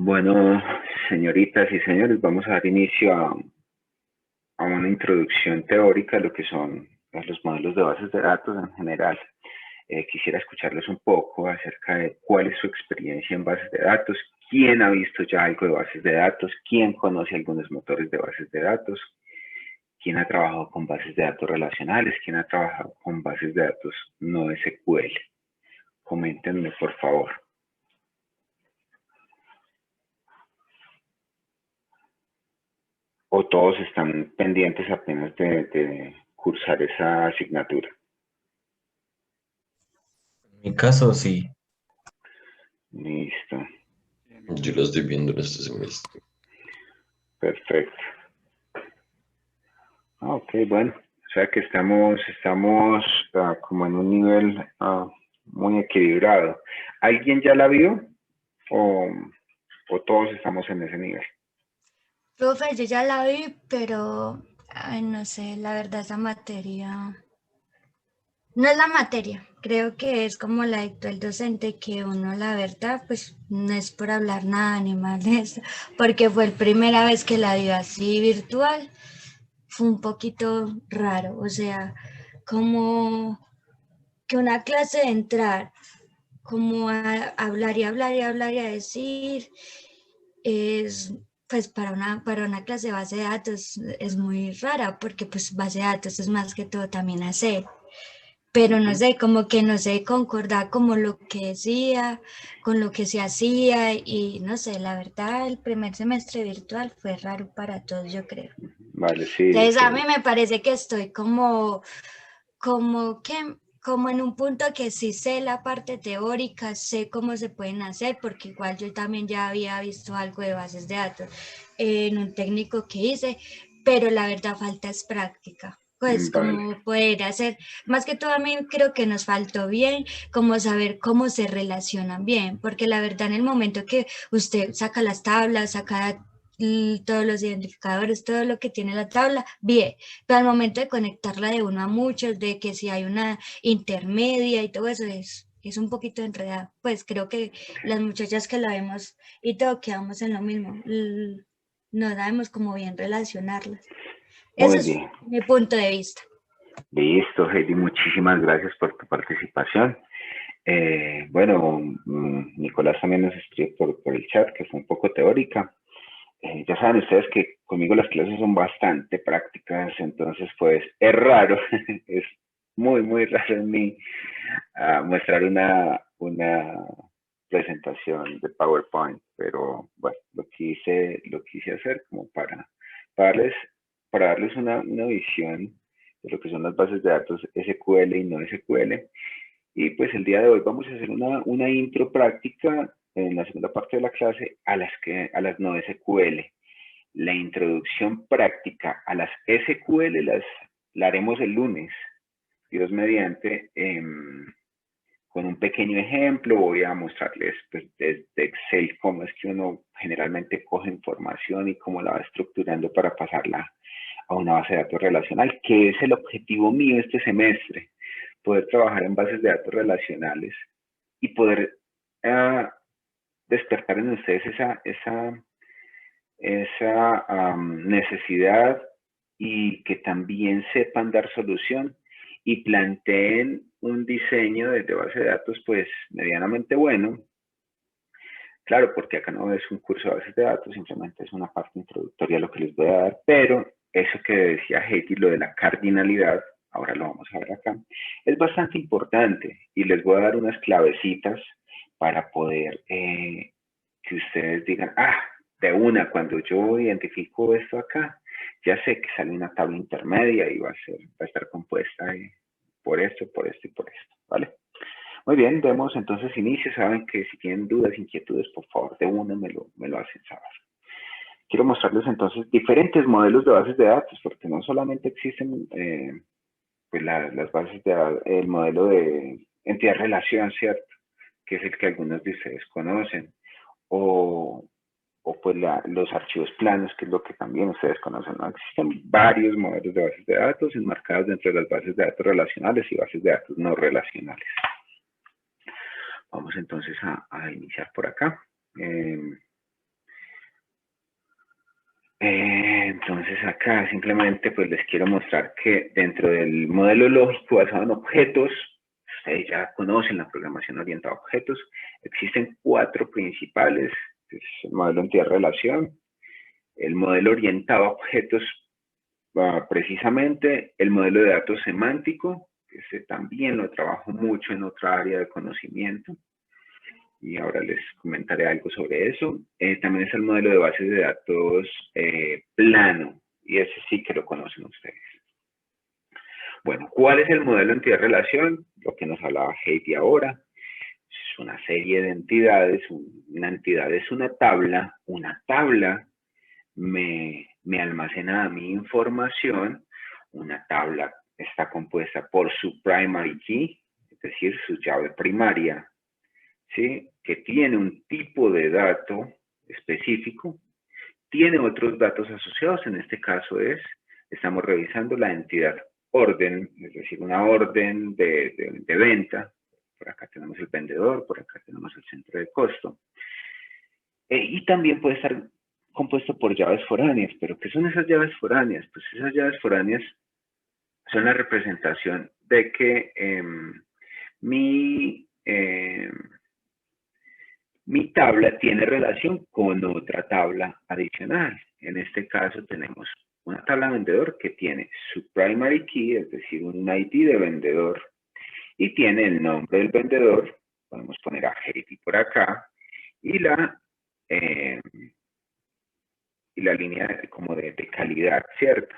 Bueno, señoritas y señores, vamos a dar inicio a una introducción teórica a lo que son los modelos de bases de datos en general. Quisiera escucharles un poco acerca de cuál es su experiencia en bases de datos, quién ha visto ya algo de bases de datos, quién conoce algunos motores de bases de datos, quién ha trabajado con bases de datos relacionales, quién ha trabajado con bases de datos no SQL. Coméntenme, por favor. ¿O todos están pendientes apenas de cursar esa asignatura? En mi caso, sí. Listo. Yo lo estoy viendo en este semestre. Perfecto. Ok, bueno. O sea que estamos como en un nivel muy equilibrado. ¿Alguien ya la vio? ¿O todos estamos en ese nivel? Profe, yo ya la vi, pero, ay, no sé, la verdad esa materia, no es la materia, creo que es como la dictó el docente, que uno, la verdad, pues no es por hablar nada ni mal de eso, porque fue la primera vez que la dio así virtual, fue un poquito raro, o sea, como que una clase de entrar, como a hablar y hablar y hablar y a decir, es pues para una clase de base de datos es muy rara porque pues base de datos es más que todo también hacer, pero no sé, como que no se concordaba como lo que decía, con lo que se hacía y no sé, la verdad el primer semestre virtual fue raro para todos, yo creo. Vale, sí. Entonces a mí me parece que estoy como en un punto que sí sé la parte teórica, sé cómo se pueden hacer, porque igual yo también ya había visto algo de bases de datos en un técnico que hice, pero la verdad falta es práctica. Pues Vale. como poder hacer, más que todo a mí creo que nos faltó bien, como saber cómo se relacionan bien, porque la verdad en el momento que usted saca las tablas, saca todos los identificadores, todo lo que tiene la tabla, bien, pero al momento de conectarla de uno a muchos, de que si hay una intermedia y todo eso es un poquito enredado. Pues creo que las muchachas que la vemos y todo quedamos en lo mismo, no sabemos cómo bien relacionarlas. Ese Muy es bien. mi punto de vista. Listo, Heidi, muchísimas gracias por tu participación. Bueno, Nicolás también nos escribe por el chat, que fue un poco teórica. Ya saben ustedes que conmigo las clases son bastante prácticas, entonces pues es raro, es muy, muy raro en mí mostrar una presentación de PowerPoint, pero bueno, lo quise hacer como para darles una visión de lo que son las bases de datos SQL y no SQL. Y pues el día de hoy vamos a hacer una intro práctica en la segunda parte de la clase a las no SQL. La introducción práctica a las SQL la haremos el lunes, Dios mediante, con un pequeño ejemplo. Voy a mostrarles pues, desde Excel cómo es que uno generalmente coge información y cómo la va estructurando para pasarla a una base de datos relacional, que es el objetivo mío este semestre, poder trabajar en bases de datos relacionales y poder despertar en ustedes esa necesidad y que también sepan dar solución y planteen un diseño de base de datos pues medianamente bueno. Claro, porque acá no es un curso de bases de datos, simplemente es una parte introductoria lo que les voy a dar, pero eso que decía Heidi, lo de la cardinalidad, ahora lo vamos a ver acá, es bastante importante y les voy a dar unas clavecitas para poder que ustedes digan, de una, cuando yo identifico esto acá, ya sé que sale una tabla intermedia y va a estar compuesta por esto, por esto y por esto, ¿vale? Muy bien, demos entonces inicio. Saben que si tienen dudas, inquietudes, por favor, de una me lo hacen saber. Quiero mostrarles entonces diferentes modelos de bases de datos, porque no solamente existen pues las bases de datos, el modelo de entidad-relación, ¿cierto? Que es el que algunos de ustedes conocen, o pues los archivos planos, que es lo que también ustedes conocen, ¿no? Existen varios modelos de bases de datos enmarcados dentro de las bases de datos relacionales y bases de datos no relacionales. Vamos entonces a iniciar por acá. Entonces acá simplemente pues les quiero mostrar que dentro del modelo lógico basado en objetos, ustedes ya conocen la programación orientada a objetos, existen 4 principales, que es el modelo entidad-relación, el modelo orientado a objetos, precisamente el modelo de datos semántico, que ese también lo trabajo mucho en otra área de conocimiento, y ahora les comentaré algo sobre eso. También es el modelo de bases de datos plano, y ese sí que lo conocen ustedes. Bueno, ¿cuál es el modelo entidad-relación? Lo que nos hablaba Heidi ahora. Es una serie de entidades. Una entidad es una tabla. Una tabla me almacena mi información. Una tabla está compuesta por su primary key, es decir, su llave primaria, ¿sí? Que tiene un tipo de dato específico, tiene otros datos asociados, en este caso estamos revisando la entidad orden, es decir, una orden de venta. Por acá tenemos el vendedor, por acá tenemos el centro de costo. Y también puede estar compuesto por llaves foráneas. ¿Pero qué son esas llaves foráneas? Pues esas llaves foráneas son la representación de que mi tabla tiene relación con otra tabla adicional. En este caso tenemos una tabla vendedor que tiene su primary key, es decir, un ID de vendedor, y tiene el nombre del vendedor. Podemos poner a Heidi por acá, y la línea como de calidad, ¿cierto?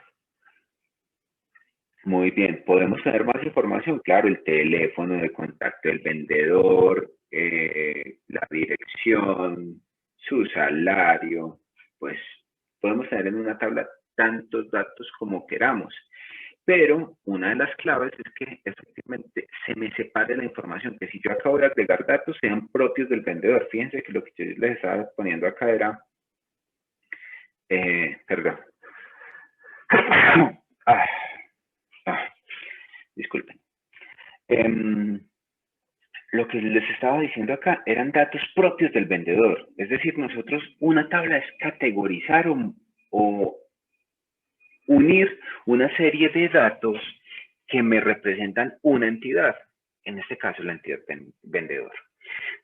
Muy bien, podemos tener más información, claro, el teléfono de contacto del vendedor, la dirección, su salario, pues podemos tener en una tabla tantos datos como queramos. Pero una de las claves es que efectivamente se me separe la información, que si yo acabo de agregar datos sean propios del vendedor. Fíjense que lo que yo les estaba poniendo acá era, perdón. Disculpen. Lo que les estaba diciendo acá eran datos propios del vendedor. Es decir, nosotros, una tabla es categorizar o unir una serie de datos que me representan una entidad. En este caso, la entidad vendedor.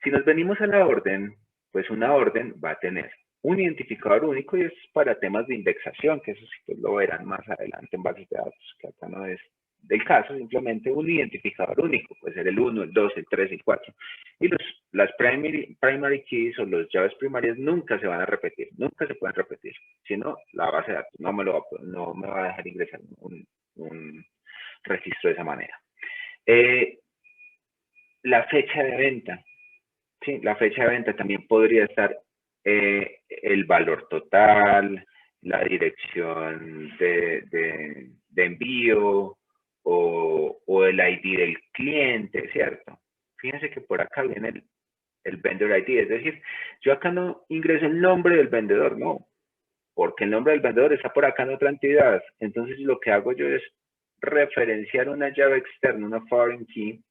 Si nos venimos a la orden, pues una orden va a tener un identificador único, y es para temas de indexación, que eso sí pues lo verán más adelante en bases de datos, que acá no es del caso, simplemente un identificador único, puede ser el 1, el 2, el 3, el 4. Y las primary keys o las llaves primarias nunca se van a repetir, nunca se pueden repetir. Si no, la base de datos no me va a dejar ingresar un registro de esa manera. La fecha de venta. Sí, la fecha de venta también podría estar el valor total, la dirección de envío o el ID del cliente, ¿cierto? Fíjense que por acá viene el vendor ID, es decir, yo acá no ingreso el nombre del vendedor, no, porque el nombre del vendedor está por acá en otra entidad. Entonces lo que hago yo es referenciar una llave externa, una foreign key,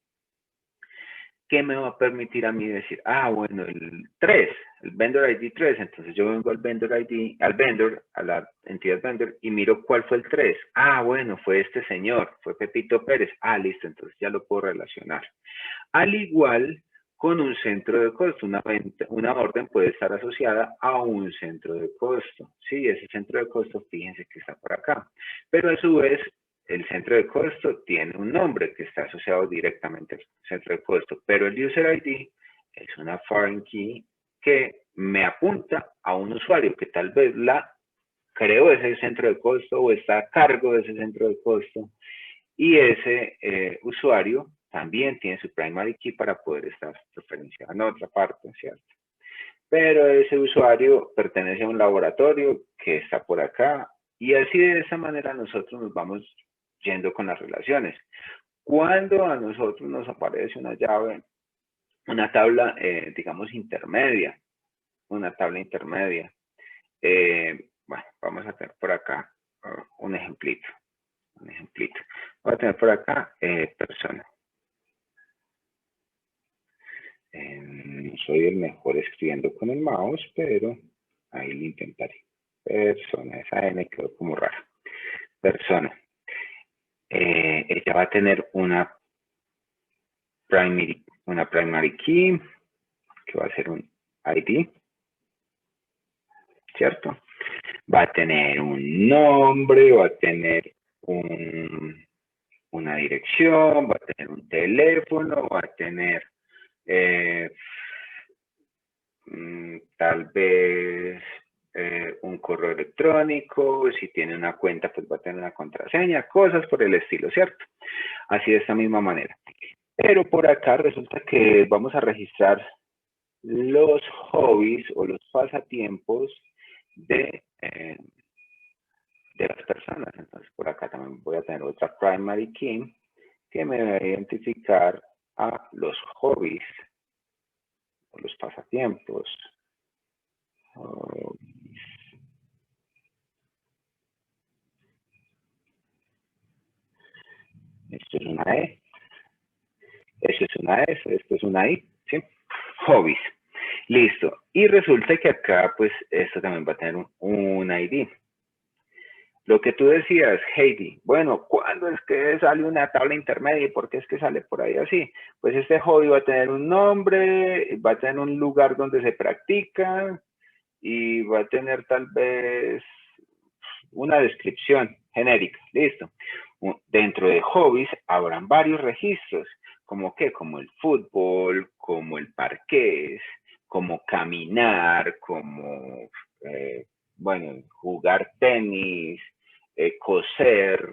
que me va a permitir a mí decir, bueno, el 3, el vendor ID 3, entonces yo vengo al vendor ID, a la entidad vendor, y miro cuál fue el 3. Bueno, fue este señor, fue Pepito Pérez. Listo, entonces ya lo puedo relacionar. Al igual con un centro de costo, una orden puede estar asociada a un centro de costo. Sí, ese centro de costo, fíjense que está por acá. Pero a su vez, el centro de costo tiene un nombre que está asociado directamente al centro de costo, pero el user ID es una foreign key que me apunta a un usuario que tal vez creó ese centro de costo o está a cargo de ese centro de costo, y ese usuario también tiene su primary key para poder estar referenciado en otra parte, ¿cierto? Pero ese usuario pertenece a un laboratorio que está por acá, y así de esa manera nosotros nos vamos yendo con las relaciones. Cuando a nosotros nos aparece una llave, una tabla, digamos, intermedia, una tabla intermedia, bueno, vamos a tener por acá un ejemplito. Voy a tener por acá persona. No soy el mejor escribiendo con el mouse, pero ahí lo intentaré. Persona, esa N quedó como rara. Persona. Ella va a tener una primary key, que va a ser un ID, ¿cierto? Va a tener un nombre, va a tener una dirección, va a tener un teléfono, va a tener tal vez un correo electrónico, si tiene una cuenta pues va a tener una contraseña, cosas por el estilo, ¿cierto? Así de esta misma manera. Pero por acá resulta que vamos a registrar los hobbies o los pasatiempos de las personas. Entonces por acá también voy a tener otra primary key que me va a identificar a los hobbies o los pasatiempos. Esto es una E, esto es una S, esto es una I, ¿sí? Hobbies. Listo. Y resulta que acá, pues, esto también va a tener un ID. Lo que tú decías, Heidi, bueno, ¿cuándo es que sale una tabla intermedia y por qué es que sale por ahí así? Pues este hobby va a tener un nombre, va a tener un lugar donde se practica y va a tener tal vez una descripción genérica. Listo. Dentro de hobbies habrán varios registros, como que, como el fútbol, como el parqués, como caminar, como, bueno, jugar tenis, coser,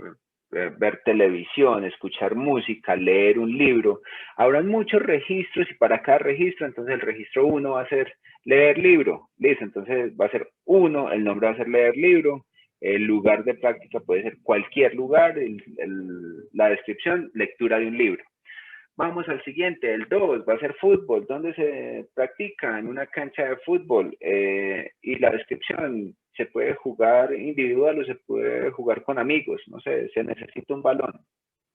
ver televisión, escuchar música, leer un libro. Habrán muchos registros y para cada registro, entonces el registro 1 va a ser leer libro. Listo, entonces va a ser 1, el nombre va a ser leer libro. El lugar de práctica puede ser cualquier lugar, la descripción, lectura de un libro. Vamos al siguiente, el 2, va a ser fútbol. ¿Dónde se practica? En una cancha de fútbol. Y la descripción, se puede jugar individual o se puede jugar con amigos. No sé, se necesita un balón.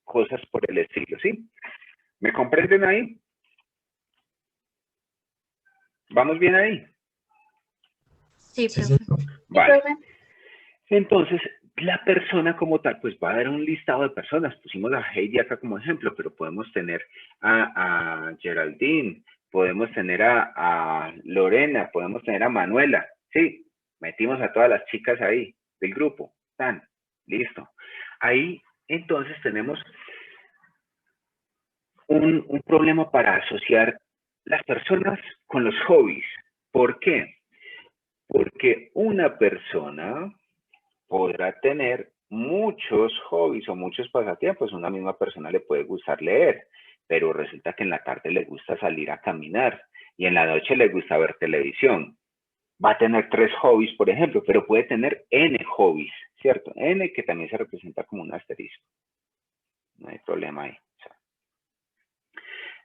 Cosas por el estilo, ¿sí? ¿Me comprenden ahí? ¿Vamos bien ahí? Sí, Sí, profe. señor. Vale. Entonces, la persona como tal, pues va a dar un listado de personas. Pusimos a Heidi acá como ejemplo, pero podemos tener a Geraldine, podemos tener a Lorena, podemos tener a Manuela. Sí, metimos a todas las chicas ahí del grupo. Tan, listo. Ahí entonces tenemos un problema para asociar las personas con los hobbies. ¿Por qué? Porque una persona podrá tener muchos hobbies o muchos pasatiempos. Una misma persona le puede gustar leer, pero resulta que en la tarde le gusta salir a caminar y en la noche le gusta ver televisión. Va a tener 3 hobbies, por ejemplo, pero puede tener N hobbies, ¿cierto? N que también se representa como un asterisco. No hay problema ahí.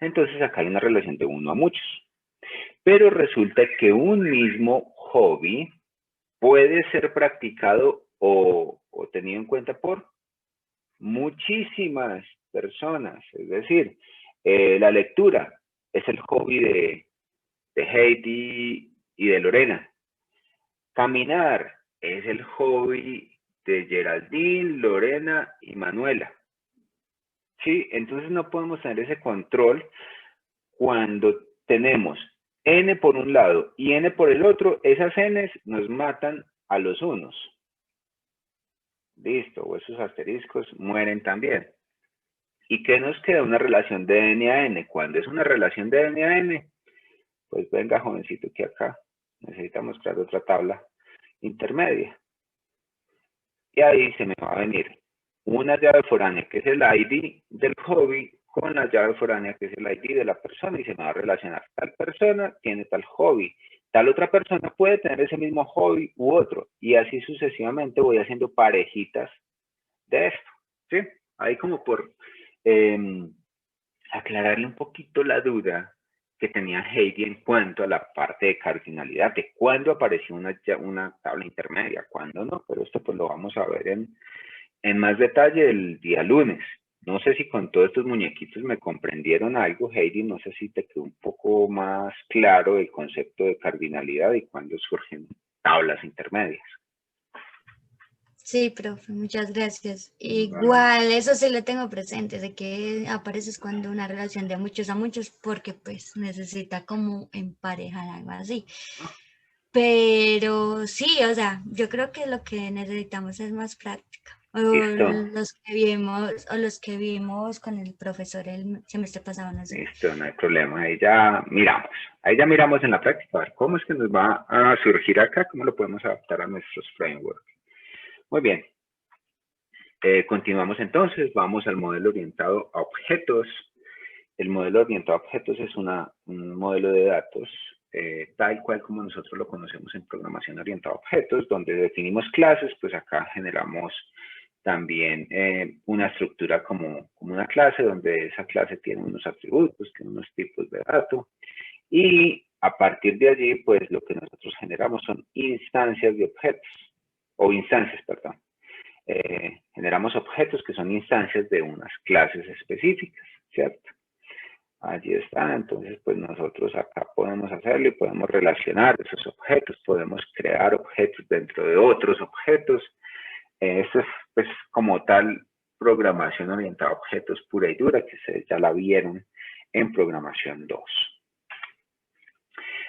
Entonces acá hay una relación de 1 a muchos. Pero resulta que un mismo hobby puede ser practicado o tenido en cuenta por muchísimas personas. Es decir, la lectura es el hobby de Heidi y de Lorena. Caminar es el hobby de Geraldine, Lorena y Manuela. ¿Sí? Entonces no podemos tener ese control cuando tenemos N por un lado y N por el otro. Esas Ns nos matan a los unos. Listo, o esos asteriscos mueren también. ¿Y qué nos queda? Una relación de N a N. Cuando es una relación de N a N, pues venga, jovencito, que acá necesitamos crear otra tabla intermedia. Y ahí se me va a venir una llave foránea, que es el ID del hobby, con la llave foránea, que es el ID de la persona, y se me va a relacionar. Tal persona tiene tal hobby. Tal otra persona puede tener ese mismo hobby u otro. Y así sucesivamente voy haciendo parejitas de esto. ¿Sí? Ahí como por aclararle un poquito la duda que tenía Heidi en cuanto a la parte de cardinalidad, de cuándo apareció una tabla intermedia, cuándo no, pero esto pues lo vamos a ver en más detalle el día lunes. No sé si con todos estos muñequitos me comprendieron algo, Heidi, no sé si te quedó un poco más claro el concepto de cardinalidad y cuándo surgen tablas intermedias. Sí, profe, muchas gracias. Vale. Igual, eso sí lo tengo presente, de que apareces cuando una relación de muchos a muchos, porque pues necesita como emparejar algo así. Pero sí, o sea, yo creo que lo que necesitamos es más práctica. Listo, O los que vimos con el profesor el semestre pasado, no sé. listo, no hay problema. Ahí ya miramos en la práctica, a ver cómo es que nos va a surgir acá, cómo lo podemos adaptar a nuestros frameworks. Muy bien, continuamos entonces, vamos al modelo orientado a objetos. El modelo orientado a objetos es un modelo de datos tal cual como nosotros lo conocemos en programación orientada a objetos, donde definimos clases, pues acá generamos también una estructura como una clase, donde esa clase tiene unos atributos, tiene unos tipos de datos, y a partir de allí, pues lo que nosotros generamos son instancias de objetos, o instancias, perdón. Generamos objetos que son instancias de unas clases específicas, ¿cierto? Allí está, entonces pues nosotros acá podemos hacerlo y podemos relacionar esos objetos, podemos crear objetos dentro de otros objetos. Esto es pues como tal programación orientada a objetos pura y dura, que ustedes ya la vieron en programación 2.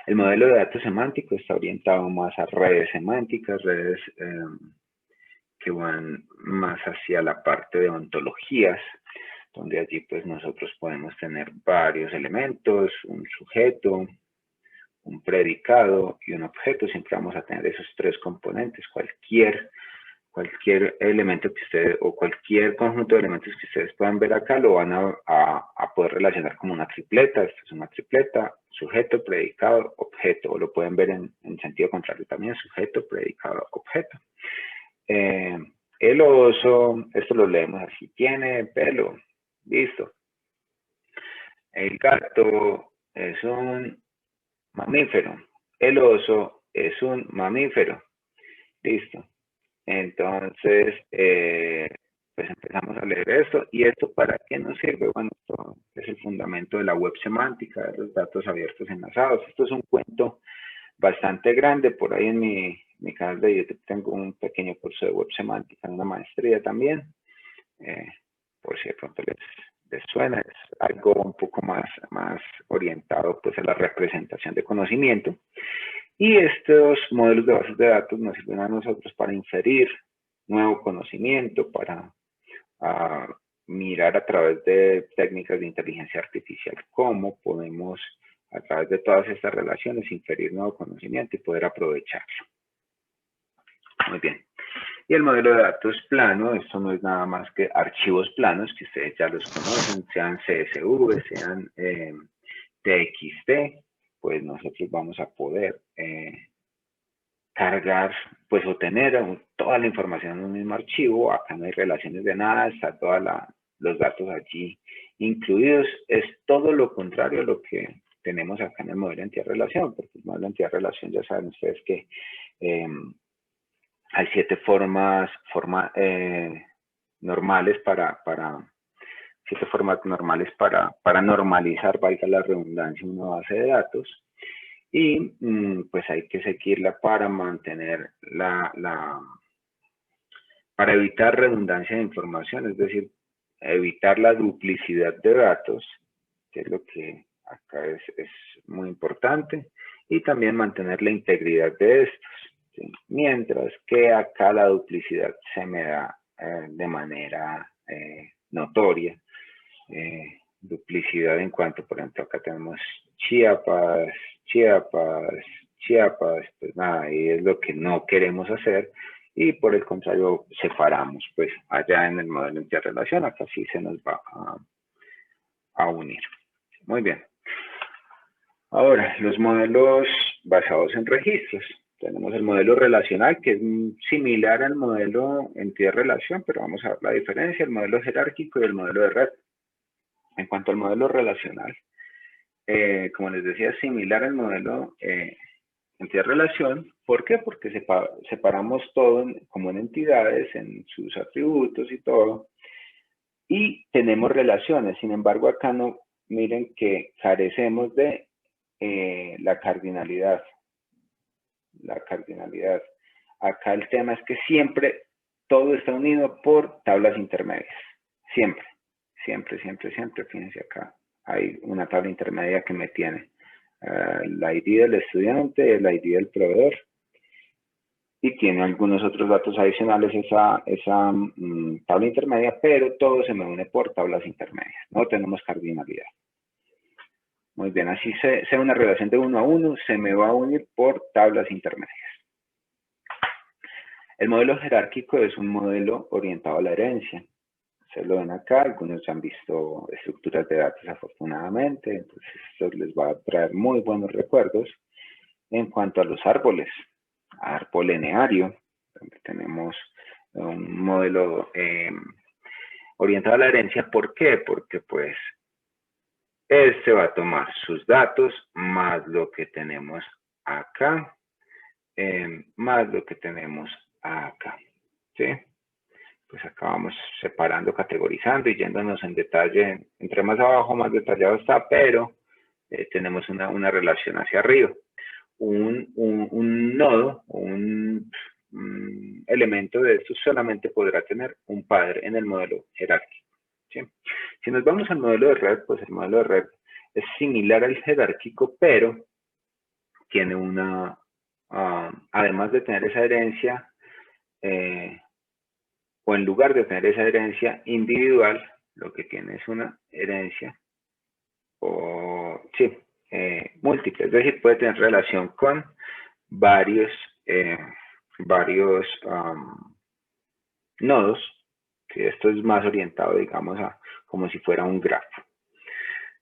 El modelo de datos semántico está orientado más a redes semánticas, redes que van más hacia la parte de ontologías, donde allí pues nosotros podemos tener varios elementos, un sujeto, un predicado y un objeto. Siempre vamos a tener esos tres componentes. Cualquier elemento que ustedes, o cualquier conjunto de elementos que ustedes puedan ver acá, lo van a poder relacionar como una tripleta. Esta es una tripleta, sujeto, predicado, objeto. O lo pueden ver en sentido contrario también, sujeto, predicado, objeto. El oso, esto lo leemos así, tiene pelo, listo. El gato es un mamífero. El oso es un mamífero. Listo. Entonces, pues empezamos a leer esto. ¿Y esto para qué nos sirve? Bueno, esto es el fundamento de la web semántica, de los datos abiertos enlazados. Esto es un cuento bastante grande. Por ahí en mi canal de YouTube tengo un pequeño curso de web semántica, una maestría también. Por si de pronto les suena, es algo un poco más orientado pues a la representación de conocimiento. Y estos modelos de bases de datos nos sirven a nosotros para inferir nuevo conocimiento, para mirar a través de técnicas de inteligencia artificial cómo podemos a través de todas estas relaciones inferir nuevo conocimiento y poder aprovecharlo. Muy bien. Y el modelo de datos plano, esto no es nada más que archivos planos, que ustedes ya los conocen, sean CSV, sean TXT, pues nosotros vamos a poder cargar, pues obtener toda la información en un mismo archivo. Acá no hay relaciones de nada, está todos los datos allí incluidos. Es todo lo contrario a lo que tenemos acá en el modelo de entidad-relación, porque el modelo de entidad-relación ya saben ustedes que hay 7 formas normales para normalizar, valga la redundancia, una base de datos. Y pues hay que seguirla para mantener para evitar redundancia de información, es decir, evitar la duplicidad de datos, que es lo que acá es muy importante, y también mantener la integridad de estos. ¿Sí? Mientras que acá la duplicidad se me da de manera notoria. Duplicidad en cuanto, por ejemplo, acá tenemos Chiapas, pues nada, y es lo que no queremos hacer, y por el contrario separamos, pues allá en el modelo de interrelación, acá sí se nos va a unir. Muy bien. Ahora, los modelos basados en registros. Tenemos el modelo relacional, que es similar al modelo entidad-relación, pero vamos a ver la diferencia, el modelo jerárquico y el modelo de red. En cuanto al modelo relacional, como les decía, es similar al modelo entidad-relación. ¿Por qué? Porque separamos todo como en entidades, en sus atributos y todo, y tenemos relaciones. Sin embargo, acá no, miren que carecemos de la cardinalidad. Acá el tema es que siempre todo está unido por tablas intermedias. Siempre, siempre, siempre, siempre. Fíjense acá, hay una tabla intermedia que me tiene el ID del estudiante, el ID del proveedor, y tiene algunos otros datos adicionales esa tabla intermedia, pero todo se me une por tablas intermedias. No tenemos cardinalidad. Muy bien, así sea una relación de 1 a 1, se me va a unir por tablas intermedias. El modelo jerárquico es un modelo orientado a la herencia. Ustedes lo ven acá, algunos ya han visto estructuras de datos afortunadamente, entonces esto les va a traer muy buenos recuerdos. En cuanto a los árboles, árbol lineario, donde tenemos un modelo orientado a la herencia. ¿Por qué? Porque pues este va a tomar sus datos más lo que tenemos acá, más lo que tenemos acá, ¿sí? Pues acá vamos separando, categorizando y yéndonos en detalle. Entre más abajo, más detallado está, pero tenemos una relación hacia arriba. Un nodo, un elemento de esto solamente podrá tener un padre en el modelo jerárquico, ¿sí? Si nos vamos al modelo de red, pues el modelo de red es similar al jerárquico, pero tiene además de tener esa herencia, o en lugar de tener esa herencia individual, lo que tiene es una herencia múltiple, es decir, puede tener relación con varios nodos, que esto es más orientado, digamos, a como si fuera un grafo.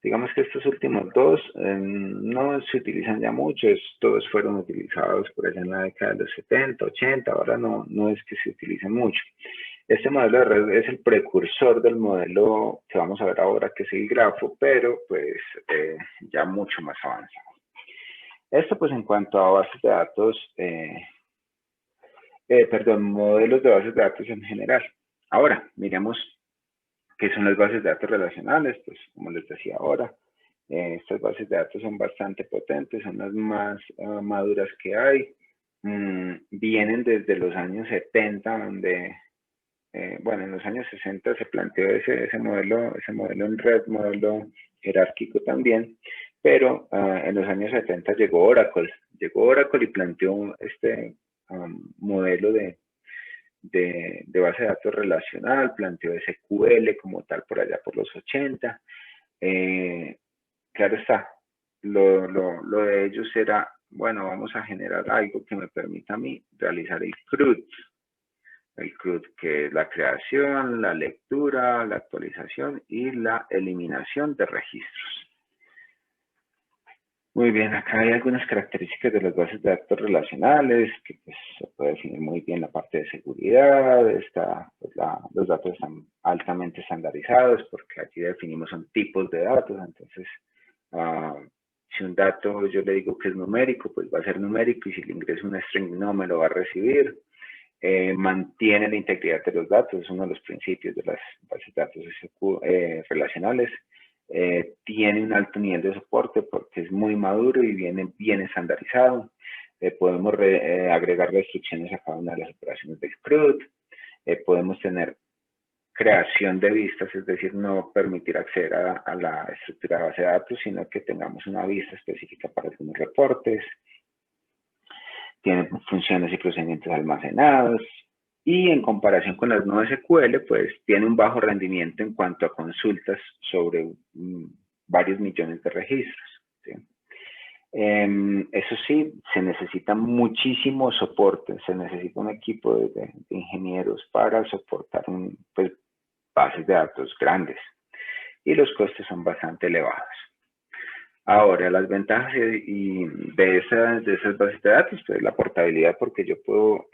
Digamos que estos últimos dos no se utilizan ya mucho, todos fueron utilizados por allá en la década de los 70, 80, ahora no es que se utilicen mucho. Este modelo de red es el precursor del modelo que vamos a ver ahora, que es el grafo, pero pues ya mucho más avanzado. Esto pues en cuanto a bases de datos, modelos de bases de datos en general. Ahora, miremos qué son las bases de datos relacionales. Pues como les decía ahora, estas bases de datos son bastante potentes, son las más maduras que hay. Vienen desde los años 70, donde, bueno, en los años 60 se planteó ese modelo en red, modelo jerárquico también, pero en los años 70 llegó Oracle y planteó este modelo de base de datos relacional, planteó SQL como tal por allá por los 80. Claro está, lo de ellos era, bueno, vamos a generar algo que me permita a mí realizar el CRUD. El CRUD, que es la creación, la lectura, la actualización y la eliminación de registros. Muy bien, acá hay algunas características de las bases de datos relacionales, que pues, se puede definir muy bien la parte de seguridad, pues, los datos están altamente estandarizados, porque aquí definimos son tipos de datos, entonces, si un dato yo le digo que es numérico, pues va a ser numérico, y si le ingreso un string no me lo va a recibir. Mantiene la integridad de los datos, es uno de los principios de las bases de datos relacionales. Tiene un alto nivel de soporte porque es muy maduro y viene bien estandarizado. Podemos agregar restricciones a cada una de las operaciones del CRUD. Podemos tener creación de vistas, es decir, no permitir acceder a la estructura de base de datos, sino que tengamos una vista específica para algunos reportes. Tiene funciones y procedimientos almacenados. Y en comparación con las no SQL, pues tiene un bajo rendimiento en cuanto a consultas sobre varios millones de registros, ¿sí? Eso sí, se necesita muchísimo soporte, se necesita un equipo de ingenieros para soportar pues, bases de datos grandes. Y los costes son bastante elevados. Ahora, las ventajas de esas bases de datos, pues la portabilidad, porque yo puedo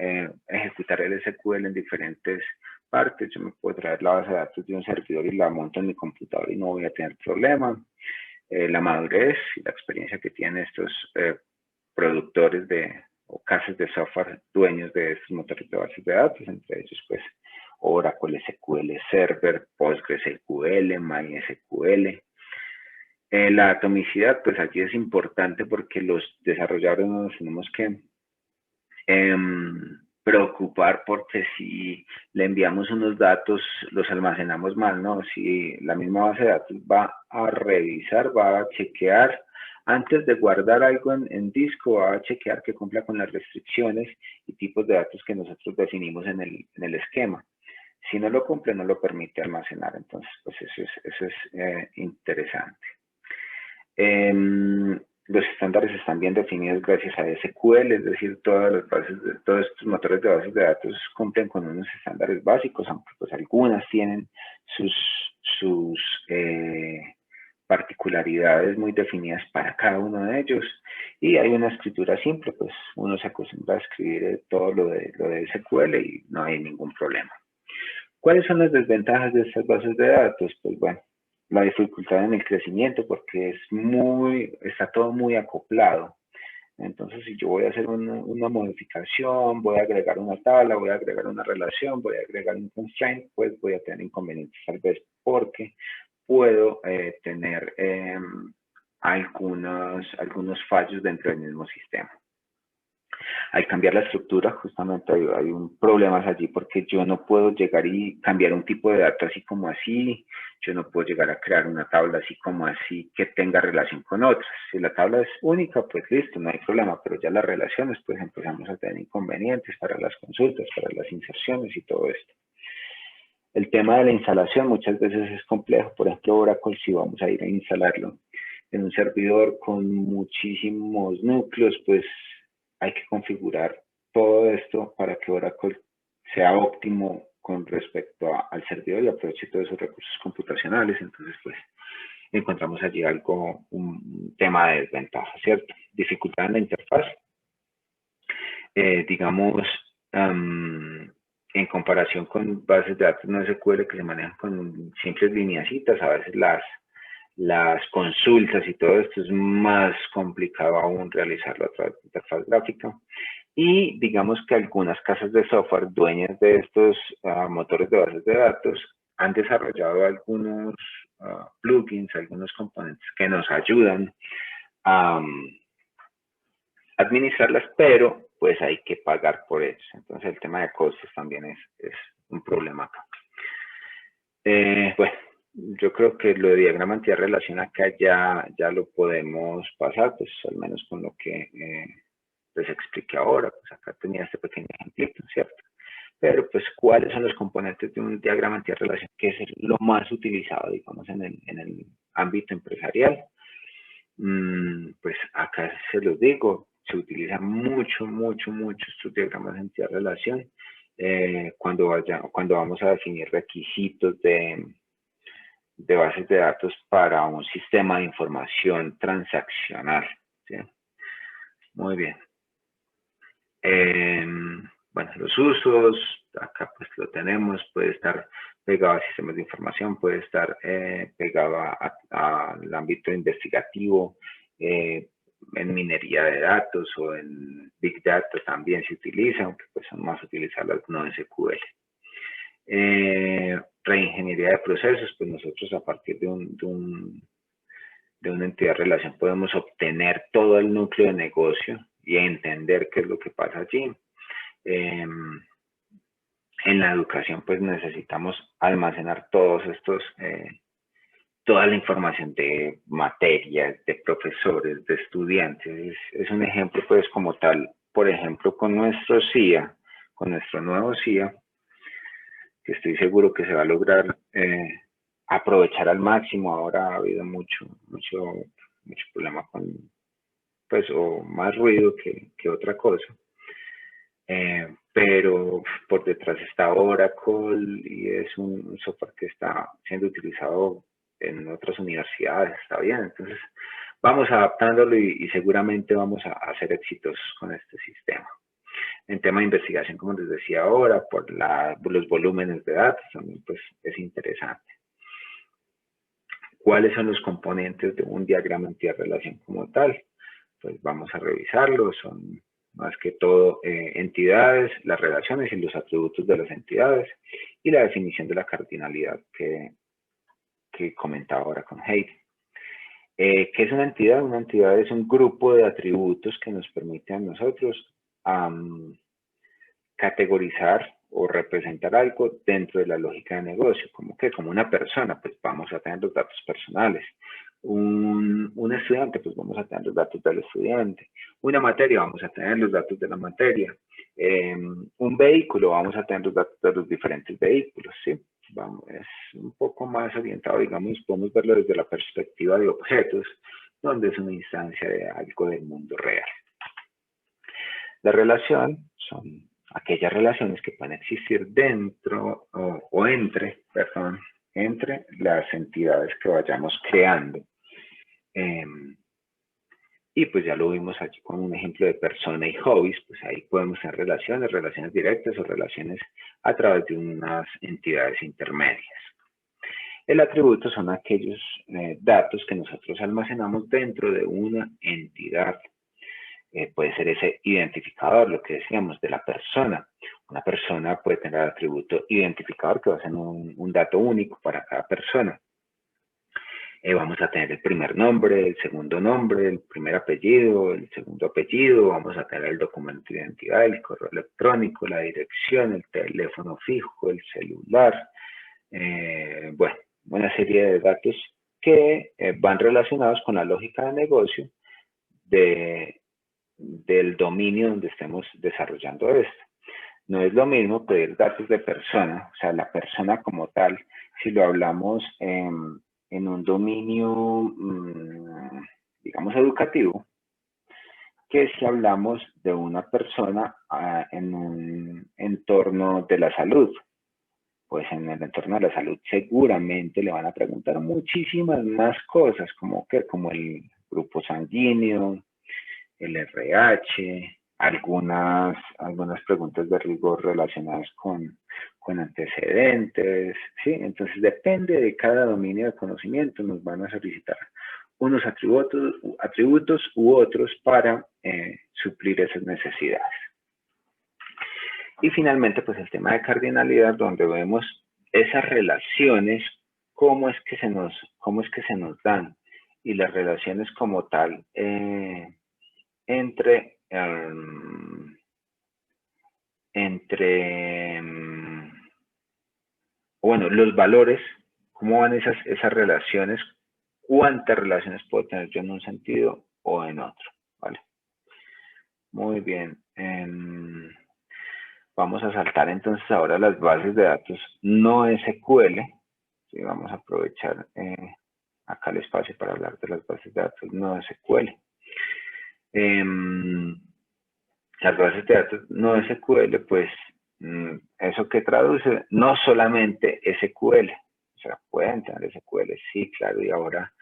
ejecutar el SQL en diferentes partes. Yo me puedo traer la base de datos de un servidor y la monto en mi computador y no voy a tener problema. La madurez y la experiencia que tienen estos productores o casas de software dueños de estos motores de bases de datos, entre ellos, pues, Oracle SQL Server, PostgreSQL, MySQL. La atomicidad, pues aquí es importante porque los desarrolladores nos tenemos que preocupar porque si le enviamos unos datos, los almacenamos mal, ¿no? Si la misma base de datos va a revisar, va a chequear, antes de guardar algo en disco, va a chequear que cumpla con las restricciones y tipos de datos que nosotros definimos en el esquema. Si no lo cumple, no lo permite almacenar. Entonces, pues eso es interesante. Los estándares están bien definidos gracias a SQL, es decir, todos estos motores de bases de datos cumplen con unos estándares básicos, aunque pues algunas tienen sus particularidades muy definidas para cada uno de ellos, y hay una escritura simple, pues uno se acostumbra a escribir todo lo de SQL y no hay ningún problema. ¿Cuáles son las desventajas de estas bases de datos? Pues bueno, la dificultad en el crecimiento, porque está todo muy acoplado. Entonces, si yo voy a hacer una modificación, voy a agregar una tabla, voy a agregar una relación, voy a agregar un constraint, pues voy a tener inconvenientes tal vez porque puedo tener algunos fallos dentro del mismo sistema. Al cambiar la estructura, justamente hay un problema allí porque yo no puedo llegar y cambiar un tipo de dato así como así, yo no puedo llegar a crear una tabla así como así que tenga relación con otras. Si la tabla es única, pues listo, no hay problema, pero ya las relaciones, pues empezamos a tener inconvenientes para las consultas, para las inserciones y todo esto. El tema de la instalación muchas veces es complejo. Por ejemplo, Oracle, si vamos a ir a instalarlo en un servidor con muchísimos núcleos, pues hay que configurar todo esto para que Oracle sea óptimo con respecto al servidor y aproveche todos esos recursos computacionales. Entonces, pues, encontramos allí un tema de desventaja, ¿cierto? Dificultad en la interfaz. Digamos, en comparación con bases de datos no SQL que se manejan con simples lineacitas, a veces las consultas y todo esto es más complicado aún realizarlo a través de interfaz gráfica. Y digamos que algunas casas de software dueñas de estos motores de bases de datos han desarrollado algunos plugins, algunos componentes que nos ayudan a administrarlas, pero pues hay que pagar por ellos. Entonces el tema de costos también es un problema acá. Bueno, yo creo que lo de diagrama antirrelación acá ya lo podemos pasar, pues al menos con lo que les expliqué ahora. Pues acá tenía este pequeño ejemplito, ¿cierto? Pero pues, ¿cuáles son los componentes de un diagrama antirrelación? Que es lo más utilizado, digamos, en el ámbito empresarial. Pues acá se los digo, se utiliza mucho estos diagramas de antirrelación cuando vamos a definir requisitos de bases de datos para un sistema de información transaccional, ¿sí? Muy bien. Bueno, los usos, acá pues lo tenemos, puede estar pegado a sistemas de información, puede estar pegado al ámbito investigativo, en minería de datos o en Big Data también se utiliza, aunque pues son más utilizadas no SQL. Reingeniería de procesos, pues nosotros a partir de una entidad de relación podemos obtener todo el núcleo de negocio y entender qué es lo que pasa allí. En la educación pues necesitamos almacenar toda la información de materias, de profesores, de estudiantes. Es un ejemplo pues como tal, por ejemplo con nuestro CIA, con nuestro nuevo CIA, que estoy seguro que se va a lograr aprovechar al máximo. Ahora ha habido mucho problema con, pues, o más ruido que otra cosa. Pero por detrás está Oracle y es un software que está siendo utilizado en otras universidades, está bien. Entonces vamos adaptándolo y seguramente vamos a ser exitosos con este sistema. En tema de investigación, como les decía ahora, por los volúmenes de datos también pues es interesante. ¿Cuáles son los componentes de un diagrama antirrelación como tal? Pues vamos a revisarlo. Son más que todo entidades, las relaciones y los atributos de las entidades y la definición de la cardinalidad que comentaba ahora con Heidi. ¿Qué es una entidad? Una entidad es un grupo de atributos que nos permite a nosotros categorizar o representar algo dentro de la lógica de negocio, como que como una persona, pues vamos a tener los datos personales. Un estudiante, pues vamos a tener los datos del estudiante. Una materia, vamos a tener los datos de la materia. Un vehículo, vamos a tener los datos de los diferentes vehículos, ¿sí? Vamos, es un poco más orientado, digamos, podemos verlo desde la perspectiva de objetos, donde es una instancia de algo del mundo real. La relación son aquellas relaciones que pueden existir dentro o entre las entidades que vayamos creando. Y pues ya lo vimos aquí con un ejemplo de persona y hobbies, pues ahí podemos tener relaciones directas o relaciones a través de unas entidades intermedias. El atributo son aquellos datos que nosotros almacenamos dentro de una entidad. Puede ser ese identificador, lo que decíamos, de la persona. Una persona puede tener el atributo identificador, que va a ser un dato único para cada persona. Vamos a tener el primer nombre, el segundo nombre, el primer apellido, el segundo apellido, vamos a tener el documento de identidad, el correo electrónico, la dirección, el teléfono fijo, el celular, bueno, una serie de datos que van relacionados con la lógica de negocio del dominio donde estemos desarrollando esto. No es lo mismo pedir datos de persona, o sea, la persona como tal, si lo hablamos en un dominio, digamos, educativo, que si hablamos de una persona en un entorno de la salud. Pues en el entorno de la salud seguramente le van a preguntar muchísimas más cosas, como el grupo sanguíneo, el RH, algunas preguntas de rigor relacionadas con antecedentes, ¿sí? Entonces depende de cada dominio de conocimiento, nos van a solicitar unos atributos u otros para suplir esas necesidades. Y finalmente, pues el tema de cardinalidad, donde vemos esas relaciones, cómo es que se nos dan, y las relaciones como tal entre bueno, los valores, cómo van esas relaciones, cuántas relaciones puedo tener yo en un sentido o en otro, ¿vale? Muy bien. Vamos a saltar entonces ahora las bases de datos no SQL. ¿Sí? Vamos a aprovechar acá el espacio para hablar de las bases de datos no SQL. Las bases de datos no SQL, pues, eso que traduce, no solamente SQL, o sea, pueden tener SQL, sí, claro, y ahora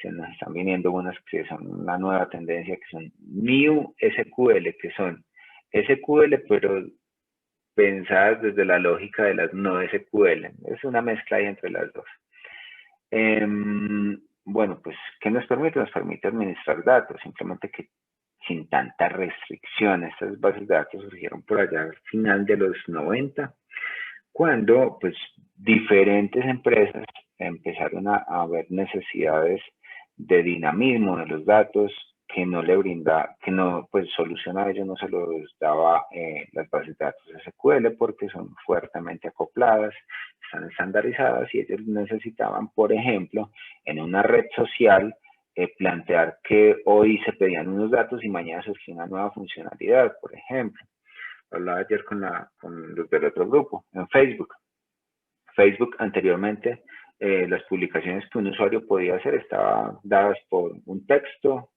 se nos están viniendo unas que son una nueva tendencia, que son New SQL, que son SQL, pero pensadas desde la lógica de las no SQL. Es una mezcla ahí entre las dos. Bueno, pues, ¿qué nos permite? Nos permite administrar datos, simplemente que sin tanta restricción. Estas bases de datos surgieron por allá al final de los 90, cuando pues diferentes empresas empezaron a ver necesidades de dinamismo de los datos que no le brinda, que no, pues solución a ello no se los daba las bases de datos SQL, porque son fuertemente acopladas, están estandarizadas, y ellos necesitaban, por ejemplo, en una red social, plantear que hoy se pedían unos datos y mañana surgía una nueva funcionalidad, por ejemplo. Hablaba ayer con los del otro grupo, en Facebook. Facebook anteriormente, las publicaciones que un usuario podía hacer estaban dadas por un texto,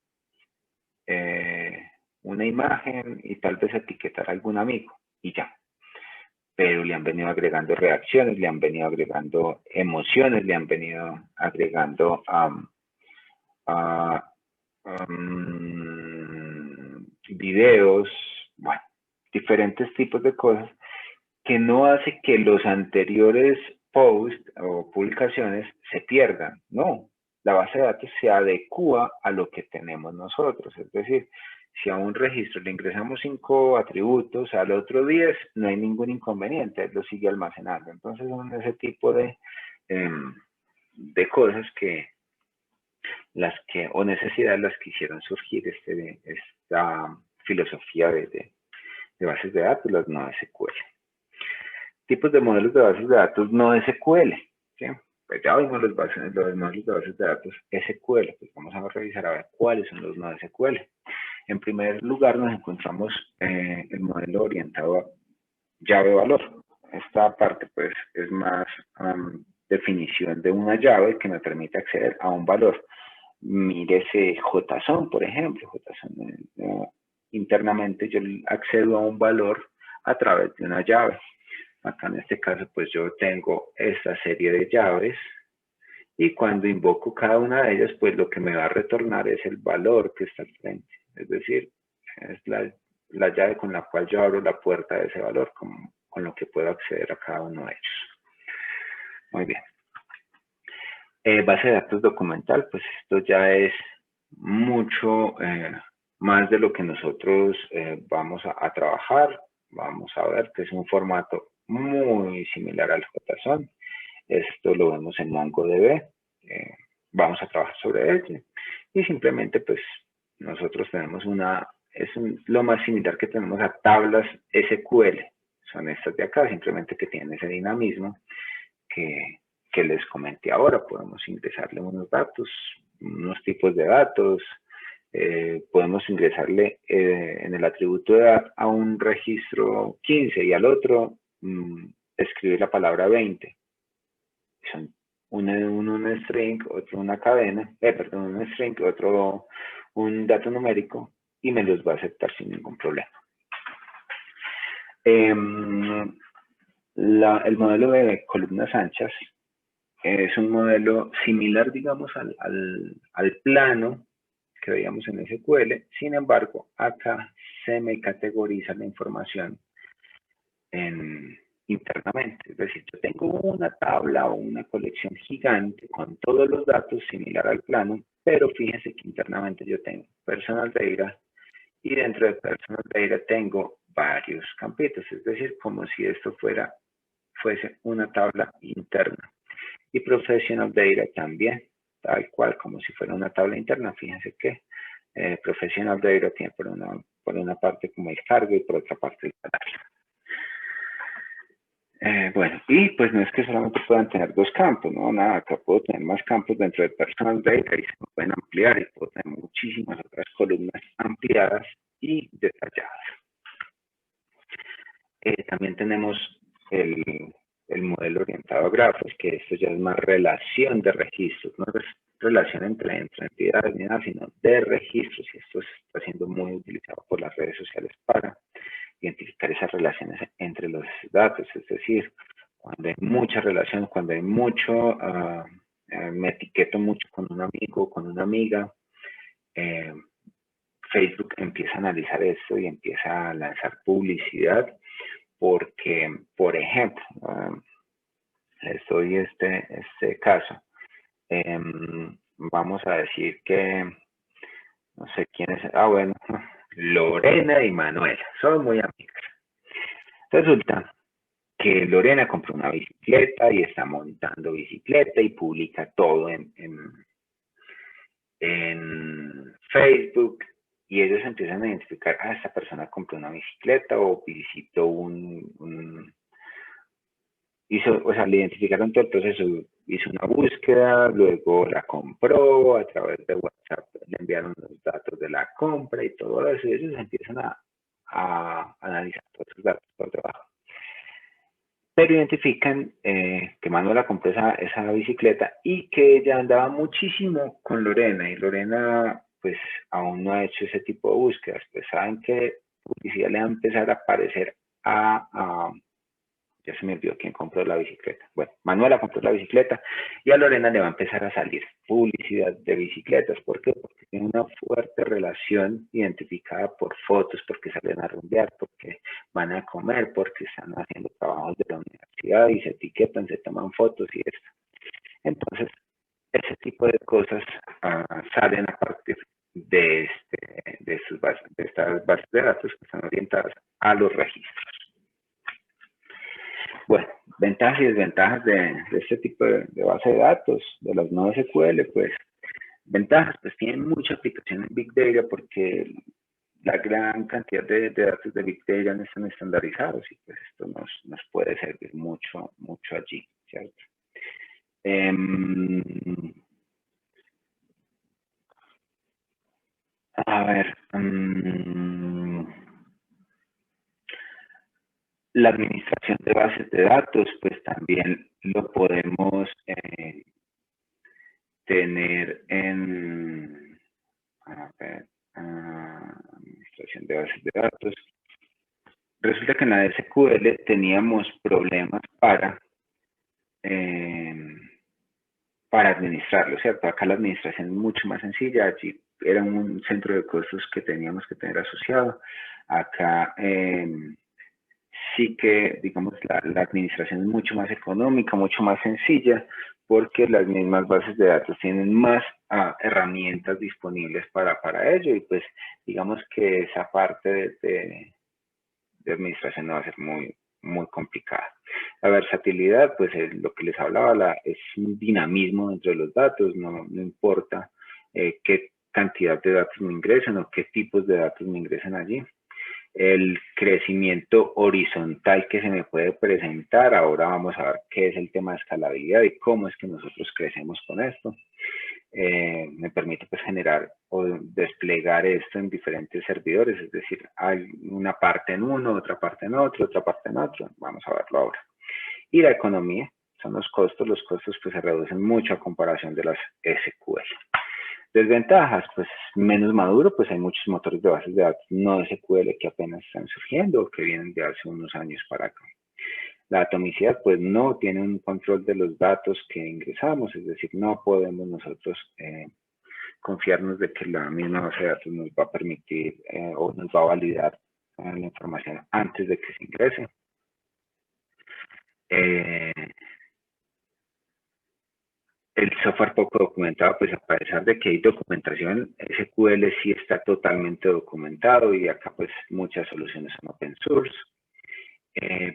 una imagen y tal vez etiquetar a algún amigo y ya. Pero le han venido agregando reacciones, le han venido agregando emociones, le han venido agregando videos, bueno, diferentes tipos de cosas que no hace que los anteriores posts o publicaciones se pierdan, no. La base de datos se adecua a lo que tenemos nosotros, es decir, si a un registro le ingresamos 5 atributos, al otro 10, no hay ningún inconveniente, lo sigue almacenando. Entonces son ese tipo de cosas o necesidades las que hicieron surgir esta filosofía de de bases de datos, las no SQL. Tipos de modelos de bases de datos no SQL. ¿Sí? Pues ya vimos los modelos de bases de datos SQL. Pues vamos a revisar a ver cuáles son los no SQL. En primer lugar nos encontramos el modelo orientado a llave-valor. Esta parte pues es más definición de una llave que me permite acceder a un valor. Mírese JSON, por ejemplo. JSON, internamente yo accedo a un valor a través de una llave. Acá en este caso pues yo tengo esta serie de llaves y cuando invoco cada una de ellas pues lo que me va a retornar es el valor que está al frente. Es decir, es la llave con la cual yo abro la puerta de ese valor con lo que puedo acceder a cada uno de ellos. Muy bien. Base de datos documental, pues esto ya es mucho más de lo que nosotros vamos a trabajar. Vamos a ver que es un formato muy similar al JSON. Esto lo vemos en MongoDB. Vamos a trabajar sobre ello. Y simplemente, pues, nosotros tenemos lo más similar que tenemos a tablas SQL. Son estas de acá, simplemente que tienen ese dinamismo que les comenté ahora. Podemos ingresarle unos datos, unos tipos de datos. Podemos ingresarle en el atributo de edad a un registro 15 y al otro escribir la palabra 20. Son un string, otro una cadena, un string, otro un dato numérico y me los va a aceptar sin ningún problema. El modelo de columnas anchas es un modelo similar, digamos, al plano que veíamos en SQL. Sin embargo, acá se me categoriza la información internamente. Es decir, yo tengo una tabla o una colección gigante con todos los datos similar al plano, pero fíjense que internamente yo tengo personal data y dentro de personal data tengo varios campitos. Es decir, como si esto fuese una tabla interna. Y professional data también, tal cual, como si fuera una tabla interna. Fíjense que professional data tiene por una parte como el cargo y por otra parte el salario. Bueno, y pues no es que solamente puedan tener dos campos, no, nada, acá puedo tener más campos dentro de personal data y se pueden ampliar y puedo tener muchísimas otras columnas ampliadas y detalladas. También tenemos el modelo orientado a grafos, que esto ya es más relación de registros, no es relación entre entidades ni nada, sino de registros, y esto está siendo muy utilizado por las redes sociales para identificar esas relaciones entre los datos. Es decir, cuando hay mucha relación, cuando hay mucho, me etiqueto mucho con un amigo, con una amiga, Facebook empieza a analizar esto y empieza a lanzar publicidad porque, por ejemplo, les doy este caso. Vamos a decir que, no sé quién es, bueno, Lorena y Manuela, son muy amigas. Resulta que Lorena compró una bicicleta y está montando bicicleta y publica todo en Facebook y ellos empiezan a identificar, esta persona compró una bicicleta o visitó le identificaron todo el proceso, hizo una búsqueda, luego la compró, a través de WhatsApp le enviaron los datos de la compra y todo eso, y ellos empiezan a analizar todos esos datos por debajo. Pero identifican que Manuela compró esa bicicleta y que ella andaba muchísimo con Lorena, y Lorena pues aún no ha hecho ese tipo de búsquedas. Pues saben que publicidad le va a empezar a aparecer ya se me olvidó quién compró la bicicleta. Bueno, Manuela compró la bicicleta y a Lorena le va a empezar a salir publicidad de bicicletas. ¿Por qué? Porque tiene una fuerte relación identificada por fotos, porque salen a rumbear, porque van a comer, porque están haciendo trabajos de la universidad y se etiquetan, se toman fotos y esto. Entonces, ese tipo de cosas salen a partir de estas bases de datos que están orientadas a los registros. Bueno, ventajas y desventajas de este tipo de base de datos, de las no SQL, pues, ventajas, pues tienen mucha aplicación en Big Data porque la gran cantidad de datos de Big Data ya no están estandarizados y pues esto nos puede servir mucho allí, ¿cierto? A ver, la administración de bases de datos, pues también lo podemos tener en, a ver, administración de bases de datos. Resulta que en la SQL teníamos problemas para administrarlo, ¿cierto? Acá la administración es mucho más sencilla, allí era un centro de costos que teníamos que tener asociado. Acá sí que, digamos, la administración es mucho más económica, mucho más sencilla, porque las mismas bases de datos tienen más herramientas disponibles para ello y pues digamos que esa parte de administración no va a ser muy complicada. La versatilidad, pues es lo que les hablaba, es un dinamismo dentro de los datos, no importa qué cantidad de datos me ingresan o qué tipos de datos me ingresan allí. El crecimiento horizontal que se me puede presentar, ahora vamos a ver qué es el tema de escalabilidad y cómo es que nosotros crecemos con esto. Me permite pues generar o desplegar esto en diferentes servidores, es decir, hay una parte en uno, otra parte en otro, otra parte en otro, vamos a verlo ahora. Y la economía, son los costos pues se reducen mucho a comparación de las SQL. Desventajas, pues menos maduro, pues hay muchos motores de bases de datos no SQL que apenas están surgiendo o que vienen de hace unos años para acá. La atomicidad, pues no tiene un control de los datos que ingresamos, es decir, no podemos nosotros confiarnos de que la misma base de datos nos va a permitir o nos va a validar la información antes de que se ingrese. El software poco documentado, pues a pesar de que hay documentación, SQL sí está totalmente documentado y acá pues muchas soluciones son open source.